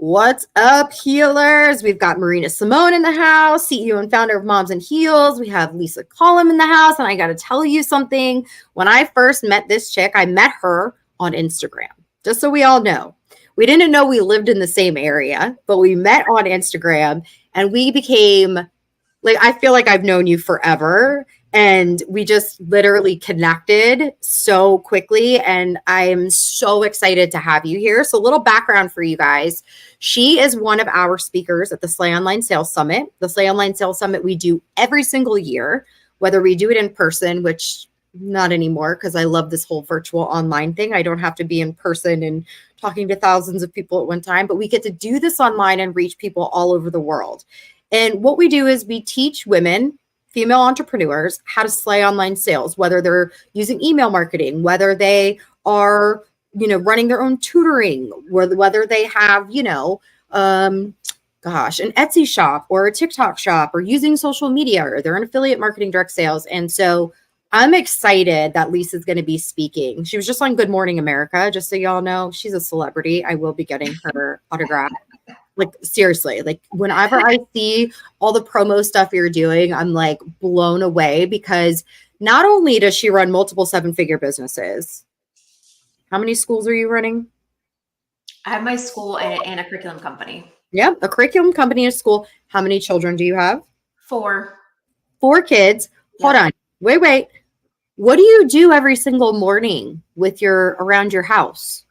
What's up, healers? We've got Marina Simone in the house, CEO and founder of Moms and Heels. We have Lisa Collum in the house. And I got to tell you something. When I first met this chick, I met her on Instagram, just so we all know. We didn't know we lived in the same area, but we met on Instagram and we became like, I feel like I've known you forever. And we just literally connected so quickly. And I am so excited to have you here. So a little background for you guys. She is one of our speakers at the Slay Online Sales Summit. The Slay Online Sales Summit we do every single year, whether we do it in person, which not anymore because I love this whole virtual online thing. I don't have to be in person and talking to thousands of people at one time, but we get to do this online and reach people all over the world. And what we do is we teach women, female entrepreneurs, how to slay online sales, whether they're using email marketing, whether they are, running their own tutoring, whether they have, an Etsy shop or a TikTok shop or using social media or they're in affiliate marketing, direct sales. And so I'm excited that Lisa's going to be speaking. She was just on Good Morning America, just so y'all know. She's a celebrity. I will be getting her autograph. Like, seriously, like whenever I see all the promo stuff you're doing, I'm like blown away because not only does she run multiple 7-figure businesses. How many schools are you running? I have my school and a curriculum company. Yeah, a curriculum company and a school. How many children do you have? 4. 4 kids. Hold on. Wait. What do you do every single morning with around your house?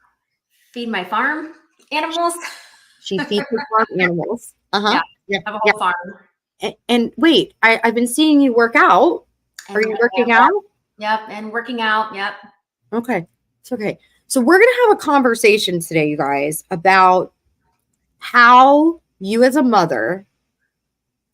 Feed my farm animals. She feeds her farm animals. Yeah, I have a whole farm. And wait, I've been seeing you work out. Are you working out? Yep, and working out. Yep. Okay, it's okay. So we're going to have a conversation today, you guys, about how you as a mother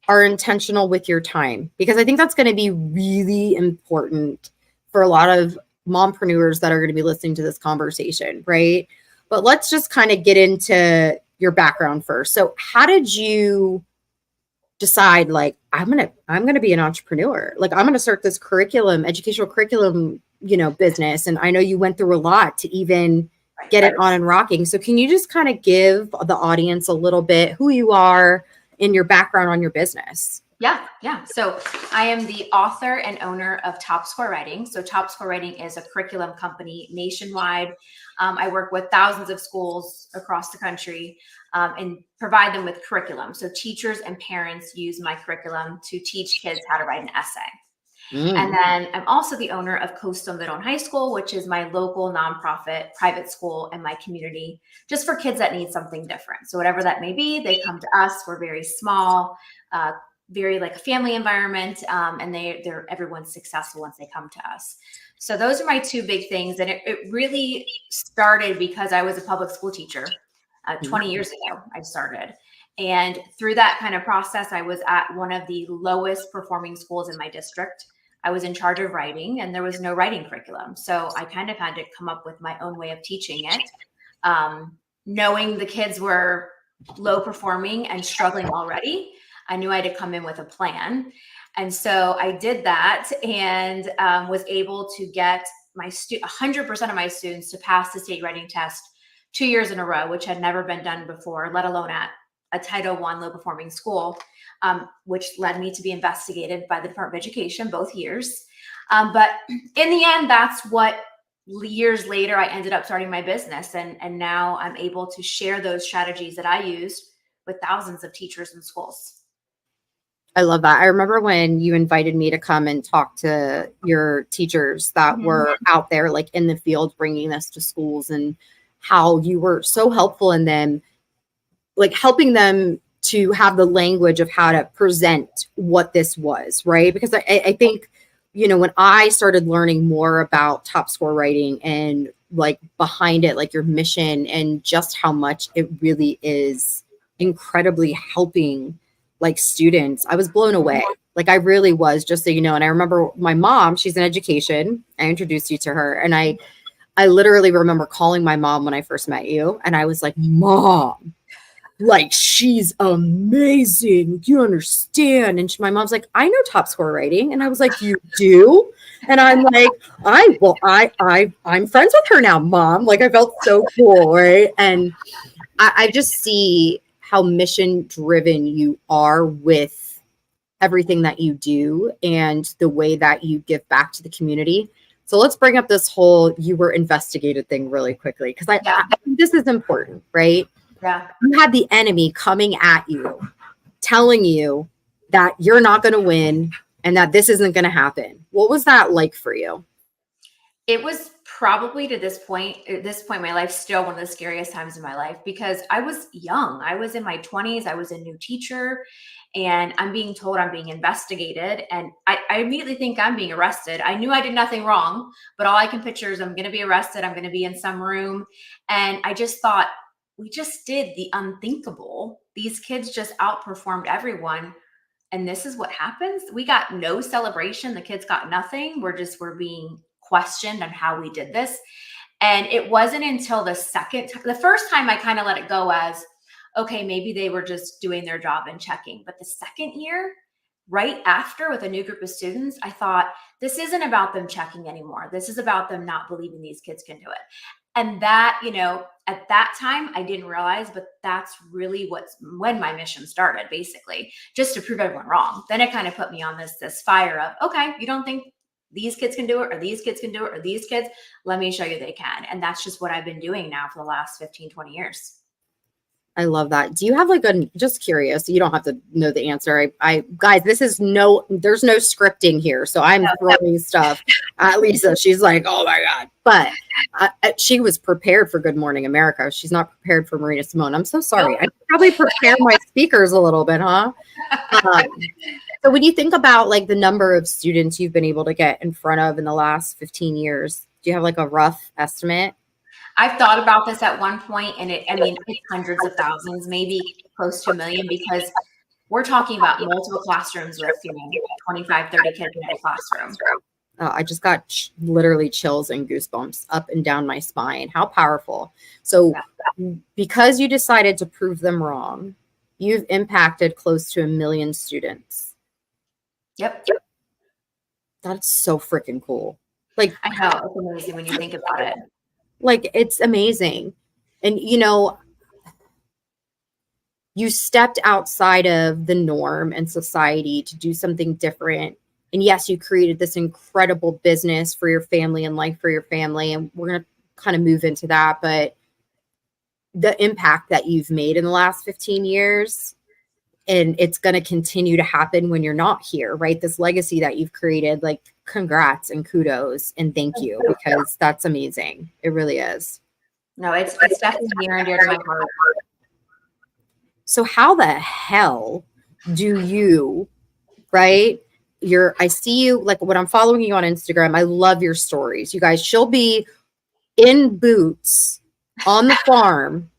are intentional with your time, because I think that's going to be really important for a lot of mompreneurs that are going to be listening to this conversation, right? But let's just kind of get into your background first. So how did you decide, like, I'm going to be an entrepreneur? Like, I'm going to start this educational curriculum, business. And I know you went through a lot to even get it on and rocking. So can you just kind of give the audience a little bit who you are and your background on your business? Yeah. So I am the author and owner of Top Score Writing. So Top Score Writing is a curriculum company nationwide. I work with thousands of schools across the country and provide them with curriculum. So teachers and parents use my curriculum to teach kids how to write an essay. And then I'm also the owner of Coastal Middle and High School, which is my local nonprofit private school in my community, just for kids that need something different. So whatever that may be, they come to us. We're very small, very like a family environment, and everyone's successful once they come to us. So those are my 2 big things. And it really started because I was a public school teacher 20 years ago. I started. And through that kind of process, I was at one of the lowest performing schools in my district. I was in charge of writing and there was no writing curriculum. So I kind of had to come up with my own way of teaching it. Knowing the kids were low performing and struggling already, I knew I had to come in with a plan. And so I did that and was able to get 100% of my students to pass the state writing test 2 years in a row, which had never been done before, let alone at a Title I low performing school, which led me to be investigated by the Department of Education both years. But in the end, that's what years later, I ended up starting my business. And now I'm able to share those strategies that I used with thousands of teachers and schools. I love that. I remember when you invited me to come and talk to your teachers that were out there, like in the field, bringing this to schools, and how you were so helpful in them, like helping them to have the language of how to present what this was, right? Because I think, when I started learning more about Top Score Writing and like behind it, like your mission and just how much it really is incredibly helping like students, I was blown away. Like I really was, just so you know. And I remember my mom, she's in education. I introduced you to her. And I literally remember calling my mom when I first met you. And I was like, Mom, like, she's amazing. You understand? And my mom's like, I know Top Score Writing. And I was like, you do? And I'm like, I'm friends with her now, Mom. Like I felt so cool. Right. And I just see how mission driven you are with everything that you do and the way that you give back to the community. So let's bring up this whole you were investigated thing really quickly, because I think this is important, right? Yeah. You had the enemy coming at you, telling you that you're not going to win and that this isn't going to happen. What was that like for you? It was probably at this point in my life, still one of the scariest times in my life, because I was young. I was in my 20s. I was a new teacher, and I'm being told I'm being investigated. And I immediately think I'm being arrested. I knew I did nothing wrong, but all I can picture is I'm going to be arrested. I'm going to be in some room. And I just thought, we just did the unthinkable. These kids just outperformed everyone. And this is what happens. We got no celebration. The kids got nothing. We're being questioned on how we did this. And it wasn't until the first time I kind of let it go as, okay, maybe they were just doing their job and checking. But the second year, right after, with a new group of students, I thought, this isn't about them checking anymore. This is about them not believing these kids can do it. And that, at that time, I didn't realize, but that's really when my mission started, basically, just to prove everyone wrong. Then it kind of put me on this fire of, okay, you don't think these kids can do it, or these kids can do it, or these kids, let me show you they can. And that's just what I've been doing now for the last 15, 20 years. I love that. Do you have just curious, you don't have to know the answer. I guys, there's no scripting here. So I'm throwing stuff at Lisa. She's like, oh my God. But she was prepared for Good Morning America. She's not prepared for Marina Simone. I'm so sorry. I probably prepare my speakers a little bit, huh? So when you think about like the number of students you've been able to get in front of in the last 15 years, do you have like a rough estimate? I've thought about this at one point, and it's hundreds of thousands, maybe close to 1 million, because we're talking about multiple classrooms with 25, 30 kids in a classroom. I just got literally chills and goosebumps up and down my spine. How powerful. So because you decided to prove them wrong, you've impacted close to 1 million students. Yep. That's so freaking cool. Like, I know, it's amazing when you think about it. Like, it's amazing. And, you stepped outside of the norm and society to do something different. And yes, you created this incredible business for your family and life for your family. And we're going to kind of move into that. But the impact that you've made in the last 15 years, and it's going to continue to happen when you're not here, right? This legacy that you've created, like, congrats and kudos and thank you, because that's amazing. It really is. No, it's definitely near and dear to my heart. So how the hell do you, right? I see you, like, when I'm following you on Instagram, I love your stories. You guys, she'll be in boots on the farm,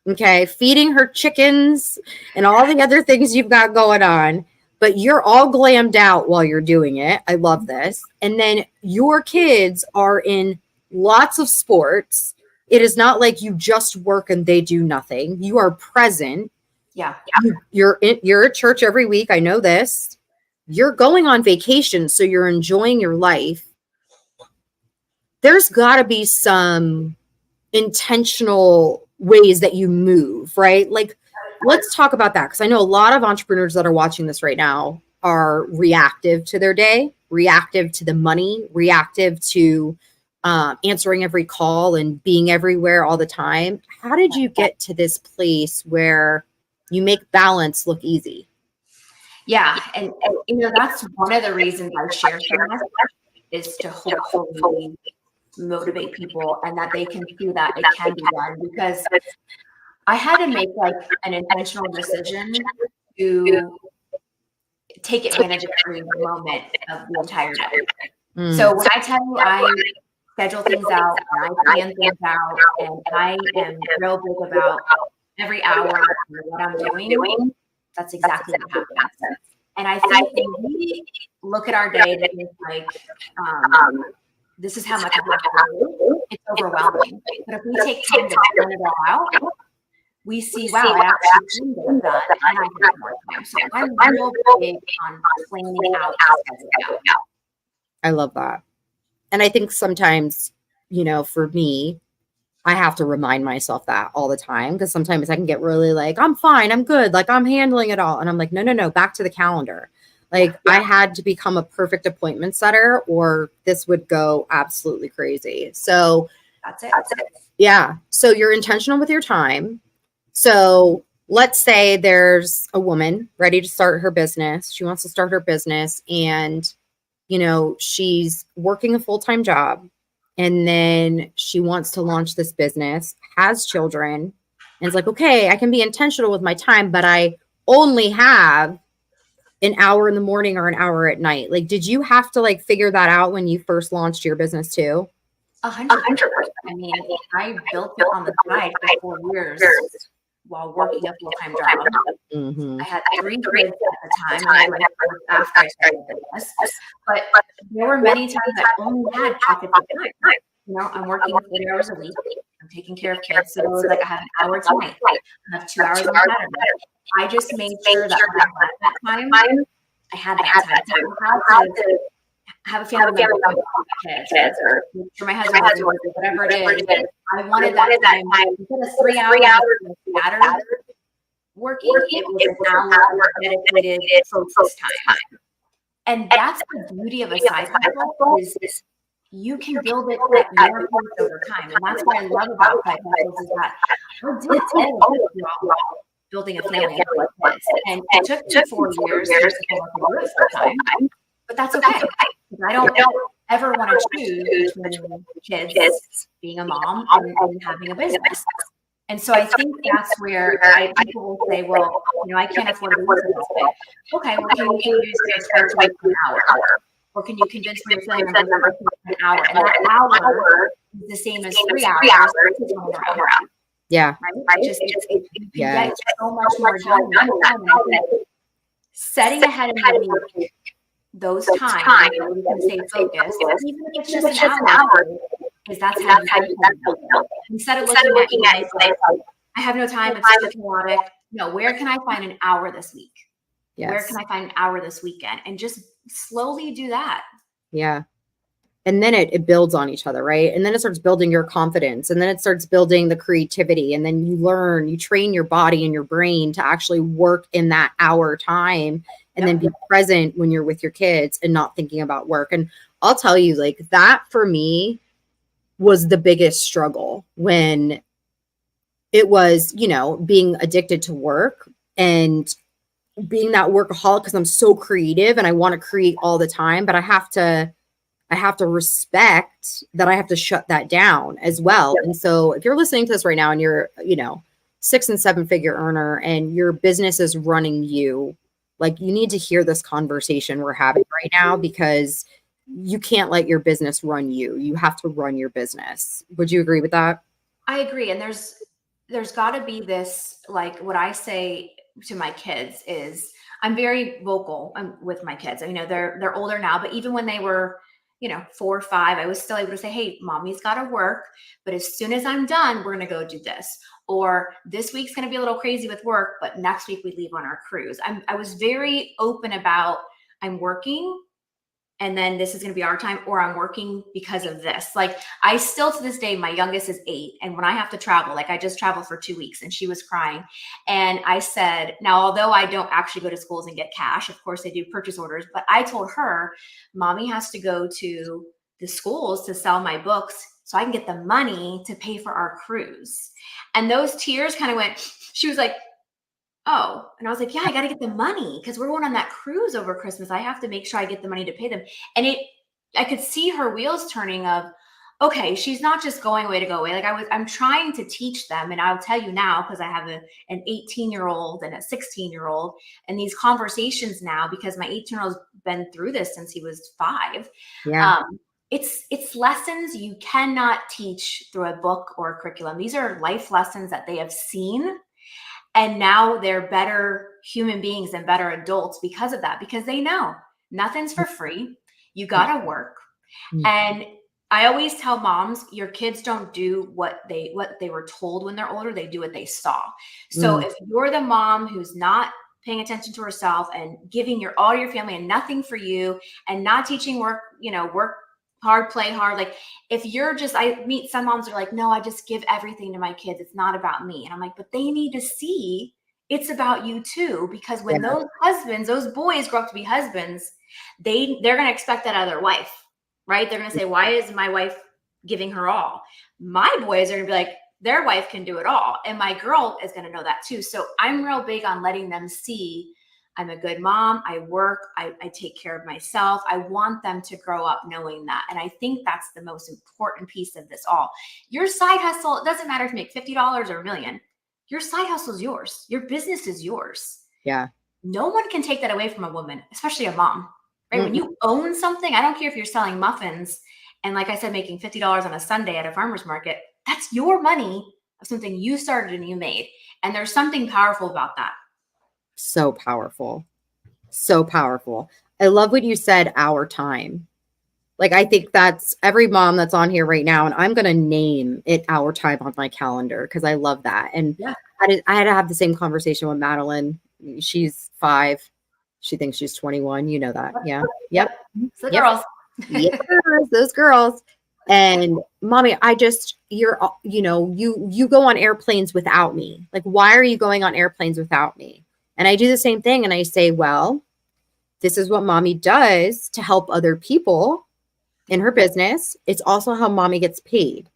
okay, feeding her chickens and all the other things you've got going on, but you're all glammed out while you're doing it. I love this. And then your kids are in lots of sports. It is not like you just work and they do nothing. You are present. Yeah. You're at church every week. I know this. You're going on vacation, so you're enjoying your life. There's got to be some intentional ways that you move, right? Like, let's talk about that, because I know a lot of entrepreneurs that are watching this right now are reactive to their day, reactive to the money, reactive to answering every call and being everywhere all the time. How did you get to this place where you make balance look easy? Yeah. And that's one of the reasons I share so much, is to hopefully motivate people, and that they can see that it can be done. Because I had to make like an intentional decision to take advantage of every moment of the entire day. So when I tell you I schedule things out and I plan things out, and I am real big about every hour and what I'm doing, that's exactly what happens. And I think when we look at our day, that is like, this is how much I have to do, it's overwhelming. But if we take time to plan it all out, we see, wow, I actually can get it done, and I have more time. So I'm real big on planning out. I love that. And I think sometimes, for me, I have to remind myself that all the time, because sometimes I can get really like, I'm fine, I'm good, like I'm handling it all. And I'm like, no, no, no, back to the calendar. Like I had to become a perfect appointment setter or this would go absolutely crazy. So That's it. yeah. So you're intentional with your time. So let's say there's a woman ready to start her business. She wants to start her business and, you know, she's working a full-time job and then she wants to launch this business, has children, and it's like, okay, I can be intentional with my time, but I only have an hour in the morning or an hour at night. Like, did you have to like figure that out when you first launched your business too? 100%. I mean, I built it on the side for 4 years while working a full-time job. Mm-hmm. I had 3 kids at the time, and I had my fourth after I started the business. But there were many times I only had pockets of time. You know, I'm working 40 hours a week. I'm taking care of kids. So it was like I have an hour tonight. I have 2 hours on Saturday. I just made sure that when I had that time, I had that time. So I had to have a family member with my kids or make sure my husband was working, whatever it is. I wanted that time. Instead of 3 hours scattered working, it was an hour dedicated focus time. And that's the beauty of a side hustle is you can build it at your pace over time. And that's what I love about side hustles is that I did all of this while building a family with kids. And it took me 4 years to just be able to do it full time. But that's okay. I don't ever want to choose between kids, being a mom, and having a business. And so I think that's where people will say, well, you know, I can't afford to do this. Okay, well, can you use your spreadsheet for an hour? Or can you convince your family member for an hour? And that hour is the same as 3 hours. Yeah. Right? Just you can get so much more done in that time. And I think setting ahead of the week those times where you can stay focused, even if it's just an hour, because that's how you build. Instead of looking at it like, I have no time, it's so chaotic. No, where can I find an hour this week? Yes. Where can I find an hour this weekend? And just slowly do that. Yeah. And then it builds on each other, right? And then it starts building your confidence, and then it starts building the creativity, and then you train your body and your brain to actually work in that hour time and then be present when you're with your kids and not thinking about work. And I'll tell you, like, that for me was the biggest struggle when it was, you know, being addicted to work and being that workaholic because I'm so creative and I want to create all the time, but I have to respect that I have to shut that down as well. And so if you're listening to this right now and you're, you know, 6 and 7 figure earner and your business is running you, like, you need to hear this conversation we're having right now, because you can't let your business run you. You have to run your business. Would you agree with that? I agree. And there's got to be this, like, what I say to my kids is I'm very vocal with my kids. You know, they're older now, but even when they were, you know, 4 or 5, I was still able to say, hey, mommy's got to work, but as soon as I'm done, we're going to go do this. Or this week's going to be a little crazy with work, but next week we leave on our cruise. I was very open about I'm working and then this is going to be our time, or I'm working because of this. Like, I still, to this day, my youngest is 8. And when I have to travel, like I just traveled for 2 weeks and she was crying. And I said, now, although I don't actually go to schools and get cash, of course I do purchase orders, but I told her, mommy has to go to the schools to sell my books so I can get the money to pay for our cruise. And those tears kind of went, she was like, oh, and I was like, yeah, I got to get the money because we're going on that cruise over Christmas. I have to make sure I get the money to pay them. And I could see her wheels turning of, okay, she's not just going away to go away. Like I'm trying to teach them. And I'll tell you now, because I have an 18-year-old and a 16-year-old, and these conversations now, because my 18-year-old's been through this since he was 5. Yeah. It's lessons you cannot teach through a book or a curriculum. These are life lessons that they have seen. And now they're better human beings and better adults because of that, because they know nothing's for free. You got to work. And I always tell moms, your kids don't do what they were told when they're older. They do what they saw. So if you're the mom who's not paying attention to herself and giving all your family and nothing for you and not teaching work hard play hard. Like if you're just, I meet some moms are like, no, I just give everything to my kids. It's not about me. And I'm like, but they need to see it's about you too, because when those husbands, those boys grow up to be husbands, they're going to expect that out of their wife, right? They're going to say, why is my wife giving her all? My boys are going to be like, their wife can do it all. And my girl is going to know that too. So I'm real big on letting them see I'm a good mom. I work. I take care of myself. I want them to grow up knowing that. And I think that's the most important piece of this all. Your side hustle, it doesn't matter if you make $50 or $1 million. Your side hustle is yours. Your business is yours. Yeah. No one can take that away from a woman, especially a mom, right? When you own something, I don't care if you're selling muffins and, like I said, making $50 on a Sunday at a farmer's market, that's your money of something you started and you made. And there's something powerful about that. So powerful. So powerful. I love what you said, our time. Like, I think that's every mom that's on here right now. And I'm going to name it our time on my calendar because I love that. And I had to have the same conversation with Madeline. She's 5. She thinks she's 21. You know that. Yeah. Yep. It's the girls. Yes, those girls. And mommy, you go on airplanes without me. Like, why are you going on airplanes without me? And I do the same thing. And I say, well, this is what mommy does to help other people in her business. It's also how mommy gets paid.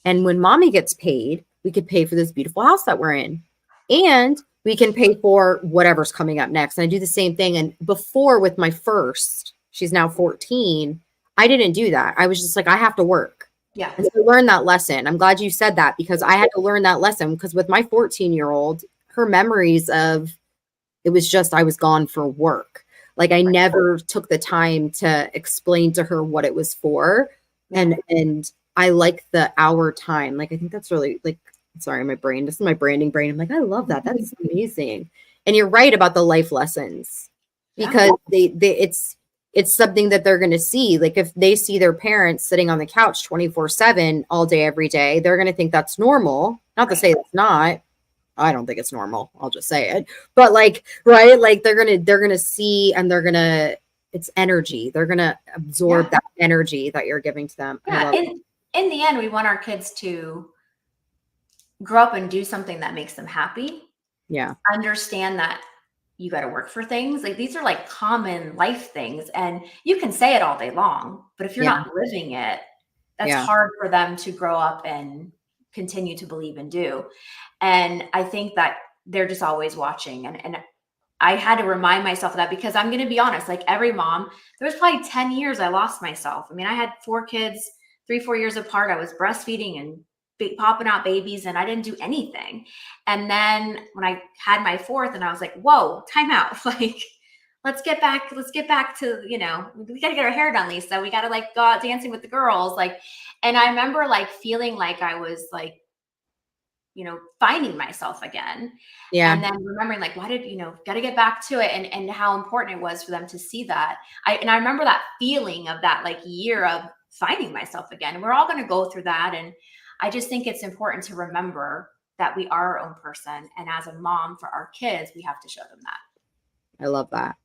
And when mommy gets paid, we could pay for this beautiful house that we're in. And we can pay for whatever's coming up next. And I do the same thing. And before, with my first, she's now 14, I didn't do that. I was just like, I have to work. Yeah. And so I learned that lesson. I'm glad you said that because I had to learn that lesson because with my 14-year-old, her memories of it was just I was gone for work. Like I never took the time to explain to her what it was for. And I like the hour time. Like, I think that's really like, sorry, this is my branding brain. I'm like, I love that. That's amazing. And you're right about the life lessons because it's something that they're going to see. Like if they see their parents sitting on the couch 24/7 all day, every day, they're going to think that's normal. Not to say it's not. I don't think it's normal. I'll just say it. But like, right. Like they're going to see and it's energy. They're going to absorb that energy that you're giving to them. Yeah. In the end, we want our kids to grow up and do something that makes them happy. Yeah. Understand that you got to work for things. Like these are like common life things. And you can say it all day long, but if you're not living it, that's hard for them to grow up and continue to believe and do. And I think that they're just always watching. And I had to remind myself of that because I'm going to be honest, like every mom, there was probably 10 years I lost myself. I mean, I had 4 kids, 3-4 years apart. I was breastfeeding and popping out babies and I didn't do anything. And then when I had my 4th and I was like, whoa, time out. Like, let's get back to, we got to get our hair done, Lisa. We got to like go out dancing with the girls. Like, and I remember like feeling like I was like, finding myself again. Yeah. And then remembering like, why did, got to get back to it and how important it was for them to see that. I remember that feeling of that like year of finding myself again. And we're all going to go through that. And I just think it's important to remember that we are our own person. And as a mom for our kids, we have to show them that. I love that.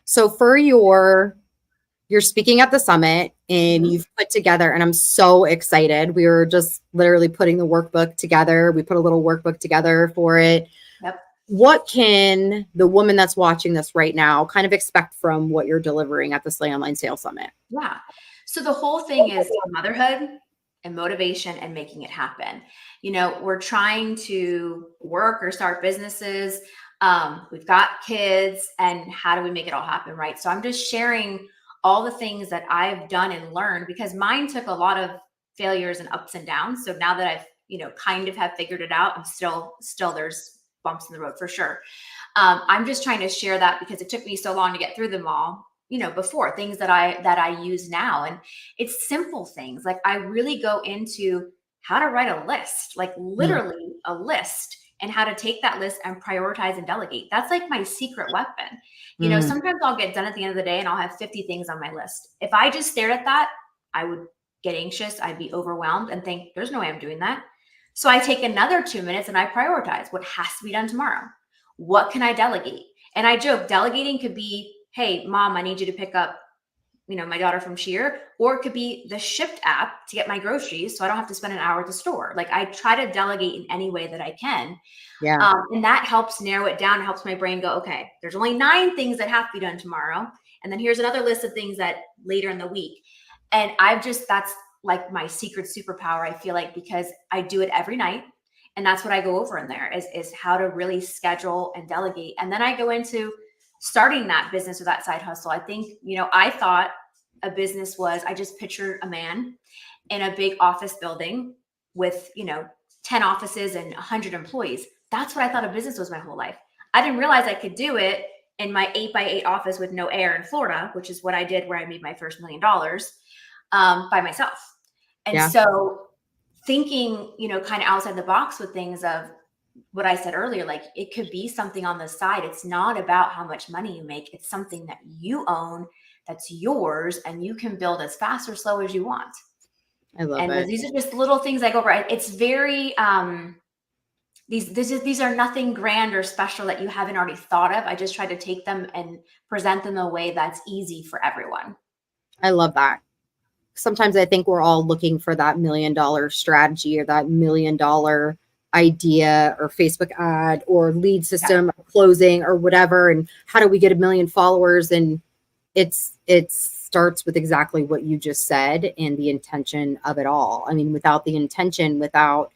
So for you're speaking at the summit and you've put together, and I'm so excited. We were just literally putting the workbook together. We put a little workbook together for it. Yep. What can the woman that's watching this right now kind of expect from what you're delivering at the Slay Online Sales Summit? Yeah. So the whole thing is motherhood and motivation and making it happen. We're trying to work or start businesses. We've got kids, and how do we make it all happen, right? So I'm just sharing all the things that I've done and learned because mine took a lot of failures and ups and downs. So now that I've, kind of have figured it out, I'm still there's bumps in the road for sure. I'm just trying to share that because it took me so long to get through them all, before things that I use now. And it's simple things. Like I really go into how to write a list, like literally a list, and how to take that list and prioritize and delegate. That's like my secret weapon. Sometimes I'll get done at the end of the day and I'll have 50 things on my list. If I just stared at that, I would get anxious. I'd be overwhelmed and think there's no way I'm doing that. So I take another 2 minutes and I prioritize what has to be done tomorrow. What can I delegate? And I joke, delegating could be, hey, mom, I need you to pick up my daughter from Sheer, or it could be the Shipt app to get my groceries so I don't have to spend an hour at the store. Like I try to delegate in any way that I can. Yeah. And that helps narrow it down, helps my brain go, okay, there's only 9 things that have to be done tomorrow. And then here's another list of things that later in the week. And that's like my secret superpower, I feel like, because I do it every night. And that's what I go over in there is how to really schedule and delegate. And then I go into starting that business or that side hustle. I think, I thought a business was, I just pictured a man in a big office building with, 10 offices and 100 employees. That's what I thought a business was my whole life. I didn't realize I could do it in my 8x8 office with no air in Florida, which is what I did where I made my first $1 million by myself. And so thinking, kind of outside the box with things of what I said earlier, like it could be something on the side. It's not about how much money you make. It's something that you own, that's yours, and you can build as fast or slow as you want. I love it. These are just little things I go over. It's very, these are nothing grand or special that you haven't already thought of. I just try to take them and present them in a way that's easy for everyone. I love that. Sometimes I think we're all looking for that $1 million strategy or that $1 million idea or Facebook ad or lead system or closing or whatever. And how do we get 1 million followers? And it starts with exactly what you just said and the intention of it all. I mean, without the intention, without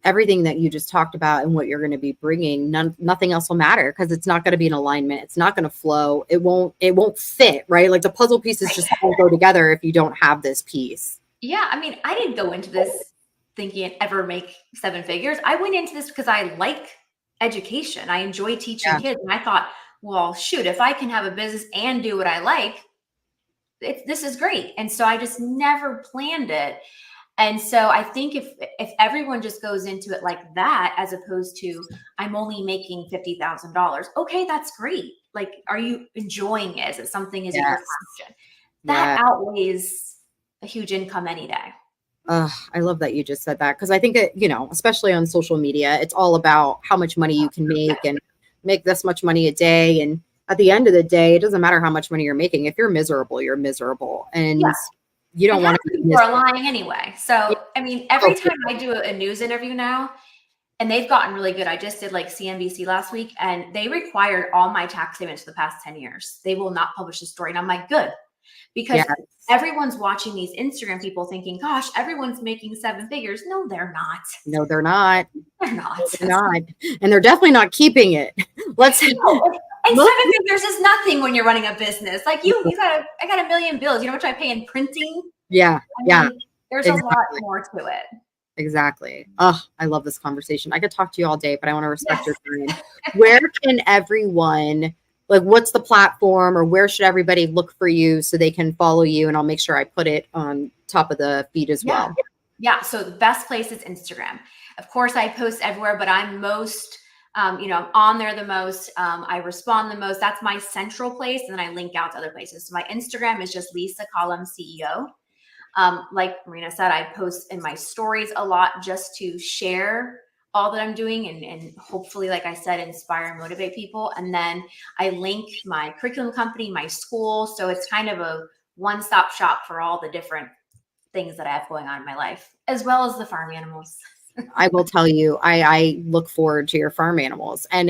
everything that you just talked about and what you're going to be bringing, nothing else will matter because it's not going to be in alignment. It's not going to flow. It won't fit, right? Like the puzzle pieces just won't go together if you don't have this piece. Yeah. I mean, I didn't go into this thinking I'd ever make 7 figures. I went into this because I like education. I enjoy teaching kids. And I thought, well, shoot, if I can have a business and do what I like, this is great. And so I just never planned it. And so I think if everyone just goes into it like that, as opposed to I'm only making $50,000, okay, that's great. Like, are you enjoying it? Is it something? Is it your passion? That outweighs a huge income any day. I love that you just said that because I think especially on social media, it's all about how much money you can make and make this much money a day. And at the end of the day, it doesn't matter how much money you're making. If you're miserable, you're miserable. And you don't want to be people are lying anyway. So, I mean, every time I do a news interview now, and they've gotten really good. I just did like CNBC last week, and they required all my tax statements for the past 10 years. They will not publish a story. And I'm like, good. Because everyone's watching these Instagram people thinking, gosh, everyone's making 7 figures. No, they're not. No, they're not. They're not. They're not. And they're definitely not keeping it. And 7 figures is nothing when you're running a business. Like I got 1 million bills. You know how much I pay in printing? Yeah. I mean, there's a lot more to it. Exactly. Oh, I love this conversation. I could talk to you all day, but I want to respect your time. Where can everyone, like, what's the platform or where should everybody look for you so they can follow you? And I'll make sure I put it on top of the feed as well. Yeah. So the best place is Instagram. Of course, I post everywhere, but I'm most, I'm on there the most. I respond the most. That's my central place. And then I link out to other places. So my Instagram is just Lisa Collum, CEO. Like Marina said, I post in my stories a lot just to share all that I'm doing and hopefully, like I said, inspire and motivate people. And then I link my curriculum company, my school. So it's kind of a one-stop shop for all the different things that I have going on in my life, as well as the farm animals. I will tell you, I look forward to your farm animals. And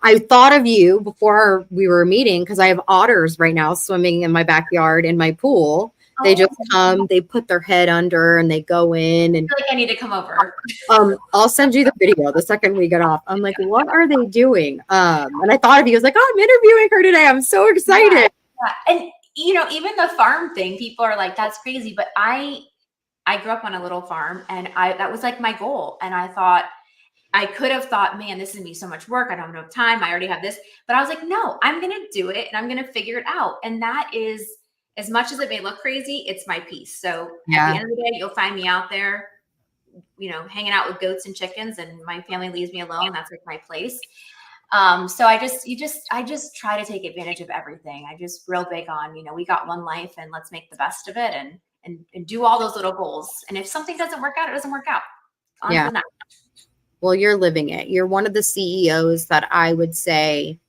I thought of you before we were meeting because I have otters right now swimming in my backyard in my pool. They just come, they put their head under and they go in. And I feel like I need to come over. I'll send you the video the second we get off. I'm like, what are they doing? And I thought of you. I was like, oh, I'm interviewing her today. I'm so excited. Yeah. And, even the farm thing, people are like, that's crazy. But I grew up on a little farm and that was like my goal. And I thought, I could have thought, man, this is gonna be so much work. I don't have enough time. I already have this. But I was like, no, I'm going to do it and I'm going to figure it out. And that is, as much as it may look crazy, it's my piece. So at the end of the day, you'll find me out there, hanging out with goats and chickens, and my family leaves me alone. That's like my place. So I just try to take advantage of everything. I just real big on, we got one life and let's make the best of it and do all those little goals. And if something doesn't work out, it doesn't work out. Well, you're living it. You're one of the CEOs that I would say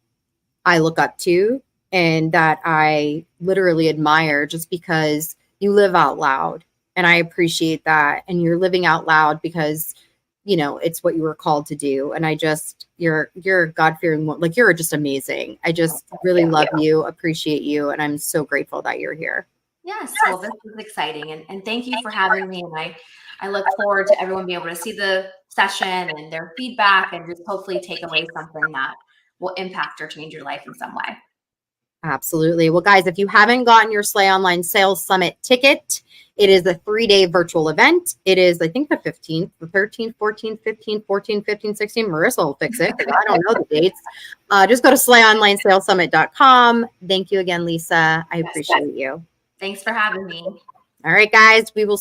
I look up to and that I literally admire, just because you live out loud. And I appreciate that. And you're living out loud because, you know, it's what you were called to do. And I just, you're a God-fearing woman. Like, you're just amazing. I just really love you, appreciate you. And I'm so grateful that you're here. Yes, well, this is exciting. And thank you for having me. And I look forward to everyone being able to see the session and their feedback and just hopefully take away something that will impact or change your life in some way. Absolutely. Well, guys, if you haven't gotten your Slay Online Sales Summit ticket, it is a 3-day virtual event. It is, I think, the 15th, the 13th, 14th, 15th, 14th, 15th, 16th. Marissa will fix it because I don't know the dates. Just go to SlayOnlineSalesSummit.com. Thank you again, Lisa. I appreciate you. Thanks for having me. All right, guys, we will